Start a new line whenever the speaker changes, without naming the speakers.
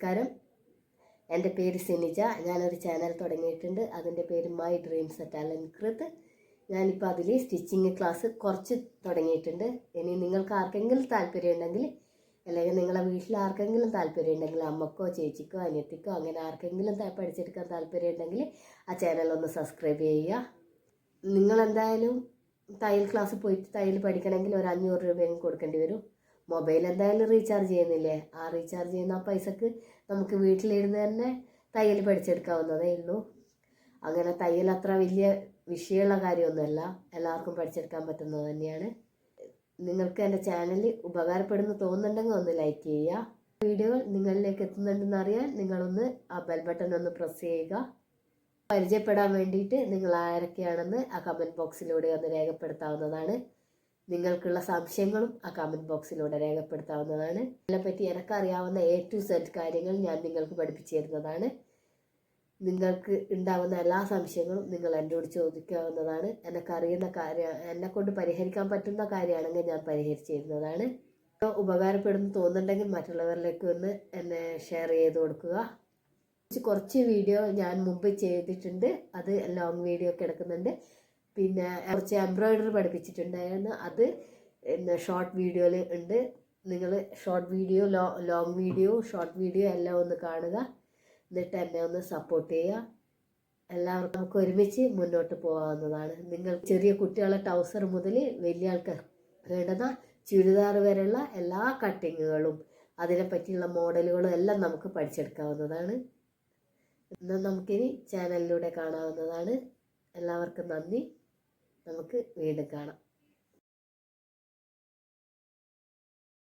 നമസ്കാരം. എൻ്റെ പേര് സിനിജ. ഞാനൊരു ചാനൽ തുടങ്ങിയിട്ടുണ്ട്. അതിൻ്റെ പേര് മൈ ഡ്രീംസ് അറ്റ് അലൻകൃത്. ഞാനിപ്പോൾ അതിൽ സ്റ്റിച്ചിങ് ക്ലാസ് കുറച്ച് തുടങ്ങിയിട്ടുണ്ട്. ഇനി നിങ്ങൾക്ക് ആർക്കെങ്കിലും താല്പര്യം ഉണ്ടെങ്കിൽ, അല്ലെങ്കിൽ നിങ്ങളെ വീട്ടിൽ ആർക്കെങ്കിലും താല്പര്യം ഉണ്ടെങ്കിൽ, അമ്മക്കോ ചേച്ചിക്കോ അനിയത്തിക്കോ അങ്ങനെ ആർക്കെങ്കിലും പഠിച്ചെടുക്കാൻ താല്പര്യം ഉണ്ടെങ്കിൽ ആ ചാനൽ ഒന്ന് സബ്സ്ക്രൈബ് ചെയ്യുക. നിങ്ങളെന്തായാലും തയ്യൽ ക്ലാസ് പോയിട്ട് തയ്യൽ പഠിക്കണമെങ്കിൽ ഒരു 500 രൂപയും കൊടുക്കേണ്ടി വരും. മൊബൈൽ എന്തായാലും റീചാർജ് ചെയ്യുന്നില്ലേ? ആ റീചാർജ് ചെയ്യുന്ന ആ പൈസക്ക് നമുക്ക് വീട്ടിലിരുന്ന് തന്നെ തയ്യൽ പഠിച്ചെടുക്കാവുന്നതേ ഉള്ളൂ. അങ്ങനെ തയ്യൽ അത്ര വലിയ വിഷയമുള്ള കാര്യമൊന്നുമല്ല, എല്ലാവർക്കും പഠിച്ചെടുക്കാൻ പറ്റുന്നത് തന്നെയാണ്. നിങ്ങൾക്ക് എൻ്റെ ചാനൽ ഉപകാരപ്പെടുന്നു തോന്നുന്നുണ്ടെങ്കിൽ ഒന്ന് ലൈക്ക് ചെയ്യുക. വീഡിയോകൾ നിങ്ങളിലേക്ക് എത്തുന്നുണ്ടെന്ന് അറിയാൻ നിങ്ങളൊന്ന് ആ ബെൽ ബട്ടൺ ഒന്ന് പ്രസ് ചെയ്യുക. പരിചയപ്പെടാൻ വേണ്ടിയിട്ട് നിങ്ങൾ ആരൊക്കെയാണെന്ന് ആ കമൻറ്റ് ബോക്സിലൂടെ ഒന്ന് രേഖപ്പെടുത്താവുന്നതാണ്. നിങ്ങൾക്കുള്ള സംശയങ്ങളും ആ കമൻറ്റ് ബോക്സിലൂടെ രേഖപ്പെടുത്താവുന്നതാണ്. ഇതിനെപ്പറ്റി എനിക്കറിയാവുന്ന A to Z കാര്യങ്ങൾ ഞാൻ നിങ്ങൾക്ക് പഠിപ്പിച്ചു തരുന്നതാണ്. നിങ്ങൾക്ക് ഉണ്ടാവുന്ന എല്ലാ സംശയങ്ങളും നിങ്ങൾ എന്നോട് ചോദിക്കാവുന്നതാണ്. എനിക്കറിയുന്ന കാര്യം, എന്നെക്കൊണ്ട് പരിഹരിക്കാൻ പറ്റുന്ന കാര്യമാണെങ്കിൽ ഞാൻ പരിഹരിച്ചു തരുന്നതാണ്. ഉപകാരപ്പെടുന്നു തോന്നുന്നുണ്ടെങ്കിൽ മറ്റുള്ളവരിലേക്ക് ഒന്ന് എന്നെ ഷെയർ ചെയ്ത് കൊടുക്കുക. കുറച്ച് വീഡിയോ ഞാൻ മുമ്പ് ചെയ്തിട്ടുണ്ട്, അത് ലോങ് വീഡിയോ ഒക്കെ എടുക്കുന്നുണ്ട്. പിന്നെ കുറച്ച് എംബ്രോയിഡറി പഠിപ്പിച്ചിട്ടുണ്ടായിരുന്നു, അത് ഷോർട്ട് വീഡിയോയിൽ ഉണ്ട്. നിങ്ങൾ short video, long video, short video എല്ലാം ഒന്ന് കാണുക. എന്നിട്ട് എന്നെ ഒന്ന് സപ്പോർട്ട് ചെയ്യുക. എല്ലാവർക്കും നമുക്ക് ഒരുമിച്ച് മുന്നോട്ട് പോകാവുന്നതാണ്. നിങ്ങൾ ചെറിയ കുട്ടികളെ ടൗസർ മുതൽ വലിയ ആൾക്കാർ വേണ്ടുന്ന ചുരിദാർ വരെയുള്ള എല്ലാ കട്ടിങ്ങുകളും അതിനെ പറ്റിയുള്ള മോഡലുകളും എല്ലാം നമുക്ക് പഠിച്ചെടുക്കാവുന്നതാണ്. എന്നാൽ നമുക്കിനി ചാനലിലൂടെ കാണാവുന്നതാണ്. എല്ലാവർക്കും നന്ദി. നമുക്ക് വീണ്ടും കാണാം.